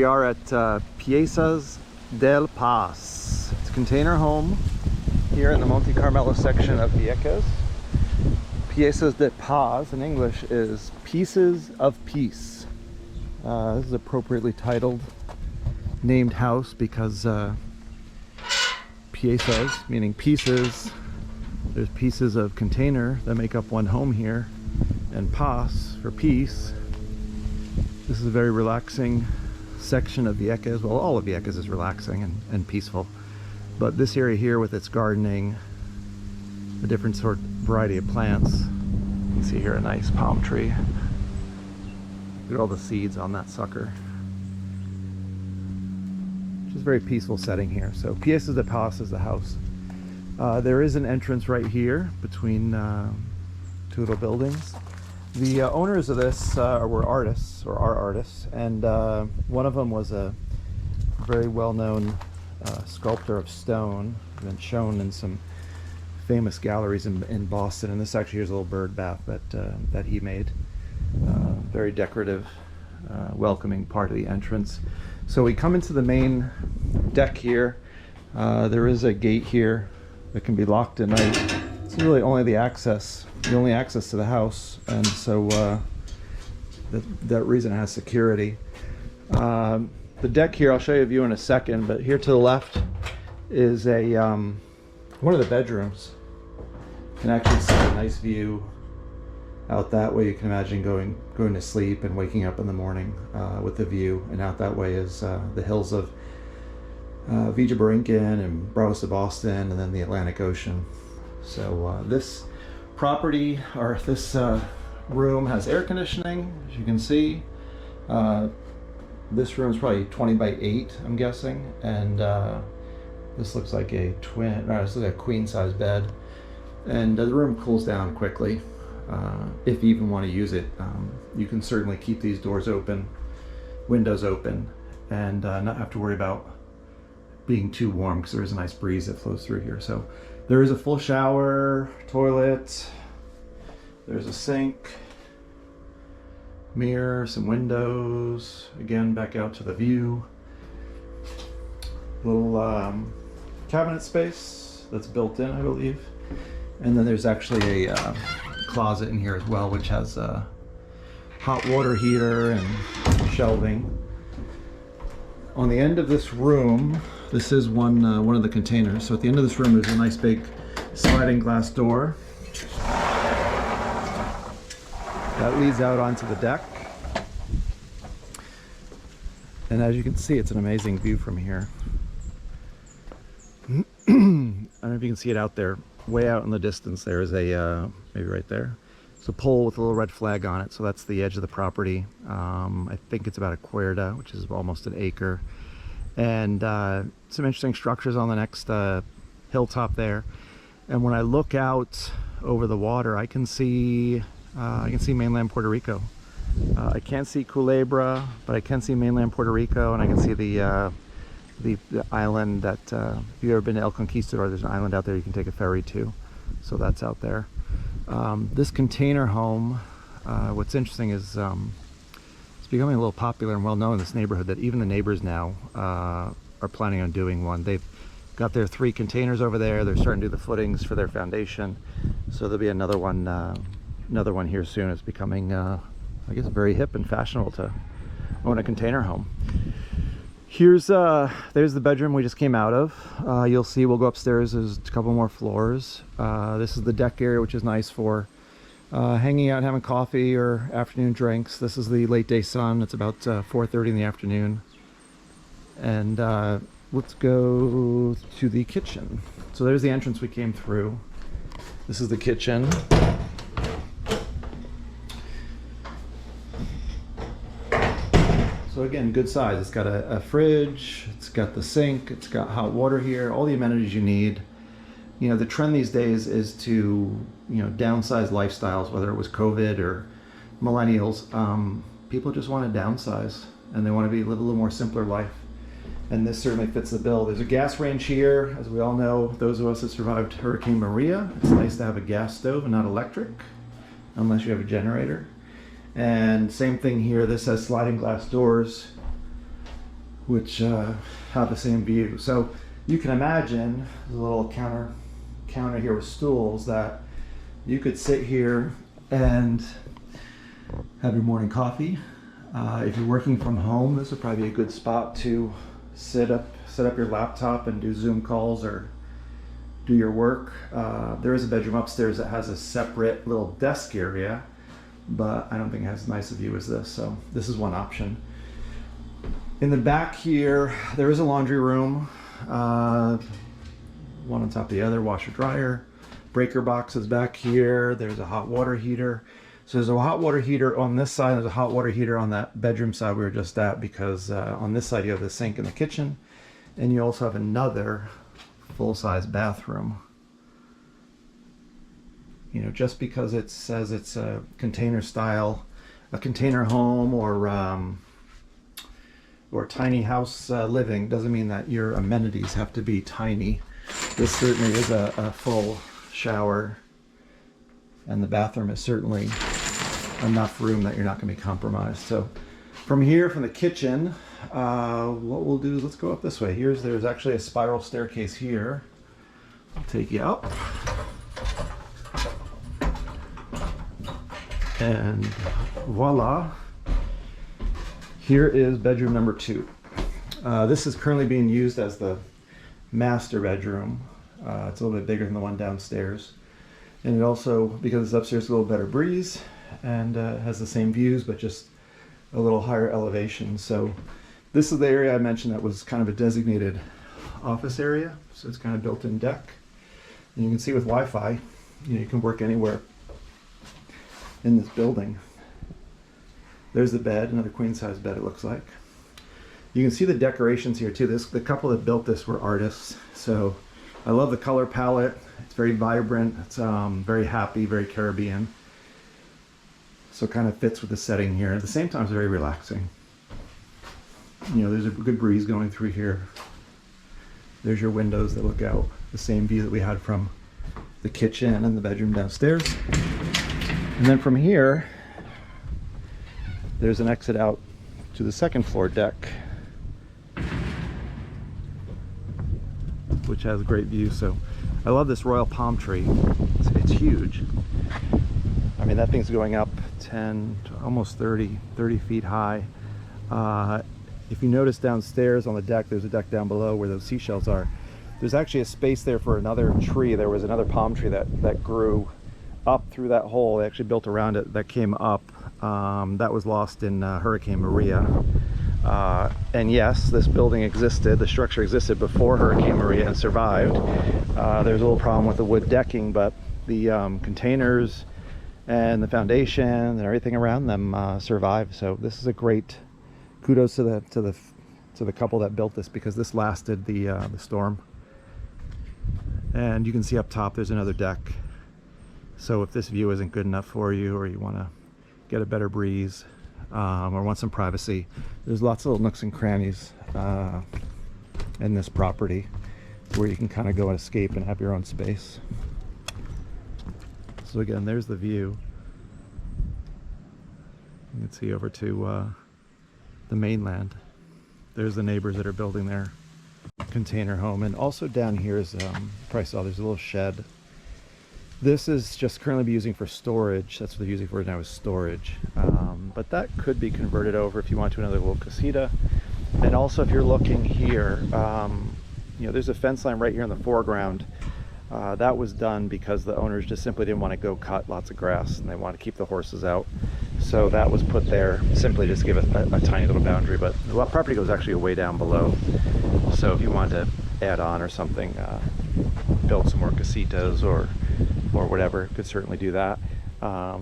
we are at Piezas De Paz. It's a container home here in the Monte Carmelo section of Vieques. Piezas De Paz in English is Pieces of Peace. This is appropriately titled, named house because piezas, meaning pieces, there's pieces of container that make up one home here, and paz for peace. This is a very relaxing section of Vieques. Well, all of Vieques is relaxing and peaceful, but this area here with its gardening, a different variety of plants. You can see here a nice palm tree. Look at all the seeds on that sucker. Just a very peaceful setting here. So Piezas de Paz is the house. There is an entrance right here between two little buildings. The owners of this were artists, or are artists, and one of them was a very well-known sculptor of stone, been shown in some famous galleries in Boston. And this actually, here's a little bird bath that he made. Very decorative, welcoming part of the entrance. So we come into the main deck here. There is a gate here that can be locked at night. It's really only the only access to the house, and so that reason it has security. The deck here, I'll show you a view in a second, but here to the left is a one of the bedrooms. You can actually see a nice view out that way. You can imagine going to sleep and waking up in the morning with the view, and out that way is the hills of Borinquen and Browse of Boston, and then the Atlantic Ocean. So this property, or this room, has air conditioning, as you can see. This room is probably 20 by 8, I'm guessing, and this looks like a this looks like a queen size bed, and the room cools down quickly. If you even want to use it, you can certainly keep these doors open, windows open, and not have to worry about being too warm, because there is a nice breeze that flows through here. So there is a full shower, toilet, there's a sink, mirror, some windows, again back out to the view. Little cabinet space that's built in, I believe. And then there's actually a closet in here as well, which has a hot water heater and shelving. On the end of this room, this is one of the containers. So at the end of this room, there's a nice big sliding glass door that leads out onto the deck. And as you can see, it's an amazing view from here. I don't know if you can see it out there. Way out in the distance, there is a, maybe right there, it's a pole with a little red flag on it. So that's the edge of the property. I think it's about a cuerda, which is almost an acre. And some interesting structures on the next hilltop there. And when I look out over the water, I can see mainland Puerto Rico. I can't see Culebra, but I can see mainland Puerto Rico, and I can see the island that, if you've ever been to El Conquistador, there's an island out there you can take a ferry to. So that's out there. This container home, what's interesting is it's becoming a little popular and well known in this neighborhood that even the neighbors now are planning on doing one. They've got their 3 containers over there. They're starting to do the footings for their foundation. So there'll be another one here soon. It's becoming, I guess, very hip and fashionable to own a container home. There's the bedroom we just came out of. You'll see, we'll go upstairs, there's a couple more floors. This is the deck area, which is nice for hanging out, having coffee or afternoon drinks. This is the late day sun. It's about 4:30 in the afternoon. And let's go to the kitchen. So there's the entrance we came through. This is the kitchen. So again, good size. It's got a fridge, it's got the sink, it's got hot water here, all the amenities you need. You know, the trend these days is to, downsize lifestyles, whether it was COVID or millennials. People just want to downsize, and they want to live a little more simpler life. And this certainly fits the bill. There's a gas range here. As we all know, those of us that survived Hurricane Maria, it's nice to have a gas stove and not electric, unless you have a generator. And same thing here, this has sliding glass doors. which have the same view. So you can imagine there's a little counter here with stools that you could sit here and have your morning coffee. If you're working from home, this would probably be a good spot to set up your laptop and do Zoom calls or do your work. There is a bedroom upstairs that has a separate little desk area, but I don't think it has as nice a view as this, so this is one option. In the back here, there is a laundry room, one on top of the other, washer dryer, breaker boxes back here. There's a hot water heater. So there's a hot water heater on this side, there's a hot water heater on that bedroom side we were just at, because on this side you have the sink in the kitchen, and you also have another full-size bathroom. You know, just because it says it's a container style, a container home, or tiny house living, doesn't mean that your amenities have to be tiny. This certainly is a full shower, and the bathroom is certainly enough room that you're not going to be compromised. So from here, from the kitchen, what we'll do is let's go up this way. There's actually a spiral staircase here. I'll take you up. And voila, here is bedroom number 2. This is currently being used as the master bedroom. It's a little bit bigger than the one downstairs. And it also, because it's upstairs, a little better breeze, and has the same views, but just a little higher elevation. So this is the area I mentioned that was kind of a designated office area. So it's kind of built-in deck. And you can see with Wi-Fi, you can work anywhere in this building. There's the bed, another queen-size bed it looks like. You can see the decorations here too. The couple that built this were artists. So I love the color palette. It's very vibrant. It's very happy, very Caribbean. So it kind of fits with the setting here. At the same time, it's very relaxing. You know, there's a good breeze going through here. There's your windows that look out. The same view that we had from the kitchen and the bedroom downstairs. And then from here, there's an exit out to the second floor deck, which has a great view. So I love this royal palm tree. It's huge. I mean, that thing's going up 10 to almost 30 feet high. If you notice downstairs on the deck, there's a deck down below where those seashells are. There's actually a space there for another tree. There was another palm tree that grew up through that hole. They actually built around it that came up. That was lost in Hurricane Maria. And yes, this building existed, the structure existed before Hurricane Maria and survived. There's a little problem with the wood decking, but the containers and the foundation and everything around them survived. So this is a great kudos to the couple that built this, because this lasted the storm. And you can see up top there's another deck. So if this view isn't good enough for you, or you want to get a better breeze, or want some privacy, there's lots of little nooks and crannies in this property where you can kind of go and escape and have your own space. So again, there's the view. You can see over to the mainland. There's the neighbors that are building their container home. And also down here is, probably saw there's a little shed. This is just currently be using for storage. That's what they're using for now, is storage. But that could be converted over if you want to another little casita. And also if you're looking here, you know, there's a fence line right here in the foreground. That was done because the owners just simply didn't want to go cut lots of grass, and they want to keep the horses out. So that was put there simply just to give a tiny little boundary. But the property goes actually way down below. So if you wanted to add on or something, build some more casitas or whatever, could certainly do that.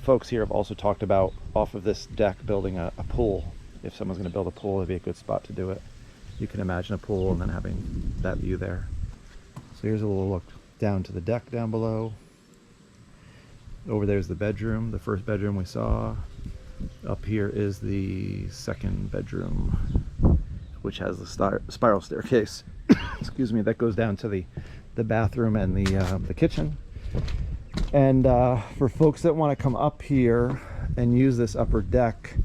Folks here have also talked about, off of this deck, building a pool. If someone's going to build a pool, it'd be a good spot to do it. You can imagine a pool and then having that view there. So here's a little look down to the deck down below. Over there's the bedroom, the first bedroom we saw. Up here is the second bedroom, which has the spiral staircase. Excuse me, that goes down to the bathroom and the kitchen. And for folks that want to come up here and use this upper deck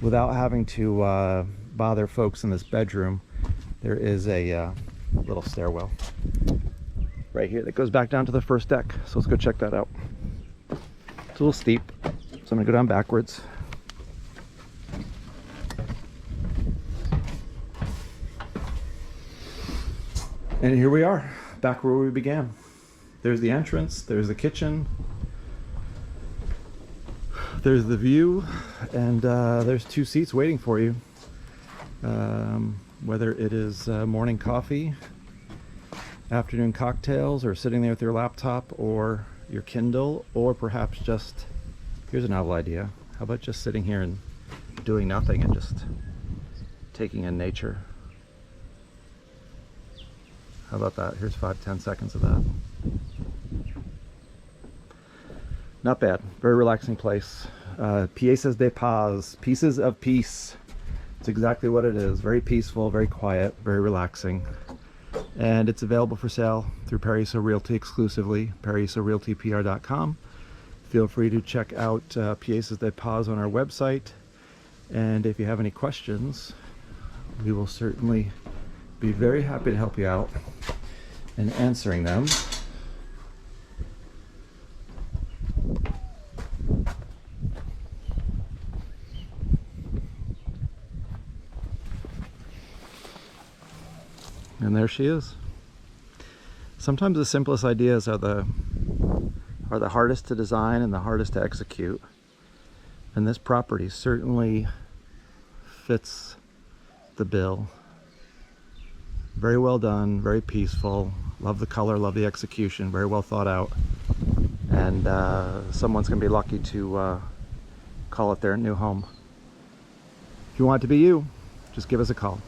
without having to bother folks in this bedroom, there is a little stairwell right here that goes back down to the first deck. So let's go check that out. It's a little steep, so I'm gonna go down backwards. And here we are, back where we began. There's the entrance, there's the kitchen, there's the view, and there's 2 seats waiting for you. Whether it is morning coffee, afternoon cocktails, or sitting there with your laptop or your Kindle, or perhaps just, here's a novel idea, how about just sitting here and doing nothing and just taking in nature? How about that? Here's 5-10 seconds of that. Not bad. Very relaxing place. Piezas De Paz, pieces of peace. It's exactly what it is. Very peaceful, very quiet, very relaxing. And it's available for sale through Paraiso Realty exclusively, ParaisoRealtyPR.com. Feel free to check out Piezas De Paz on our website. And if you have any questions, we will certainly be very happy to help you out in answering them. And there she is. Sometimes the simplest ideas are the hardest to design and the hardest to execute. And this property certainly fits the bill. Very well done, very peaceful. Love the color, love the execution, very well thought out. And someone's gonna be lucky to call it their new home. If you want it to be you, just give us a call.